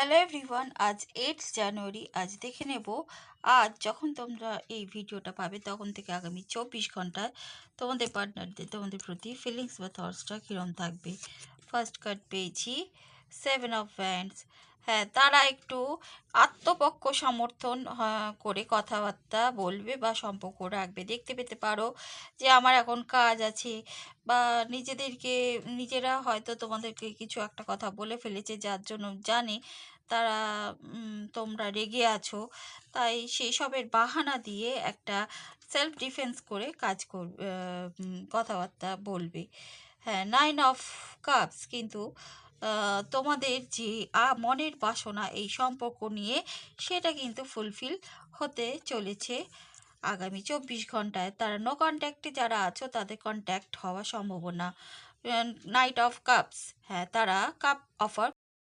Hello everyone, আজ 8 জানুয়ারি। আজ দেখে নেব আজ যখন তোমরা এই ভিডিওটা পাবে তখন থেকে আগামী 24 ঘন্টায় তোমাদের পার্টনারদের তোমাদের প্রতি ফিলিংস বা থটসটা কীরকম থাকবে। ফার্স্ট কার্ড পেয়েছি 7 অফ ওয়ান্ডস। হ্যাঁ, তারা একটু আত্মপক্ষ সমর্থন করে কথাবার্তা বলবে বা সম্পর্ক রাখবে। দেখতে পেতে পারো যে আমার এখন কাজ আছে, বা নিজেরা হয়তো তোমাদেরকে কিছু একটা কথা বলে ফেলেছে যার জন্য জানে তারা তোমরা রেগে আছো, তাই সেই সবের বাহানা দিয়ে একটা সেলফ ডিফেন্স করে কাজ করবে, কথাবার্তা বলবে। হ্যাঁ, 9 অফ কাপস কিন্তু তোমাদের যে মনের বাসনা এই সম্পর্ক নিয়ে, সেটা কিন্তু ফুলফিল হতে চলেছে আগামী 24 ঘন্টায়। তারা নো কন্ট্যাক্টে যারা আছো তাদের কন্ট্যাক্ট হওয়ার সম্ভাবনা। নাইট অফ কাপস, হ্যাঁ তারা কাপ অফার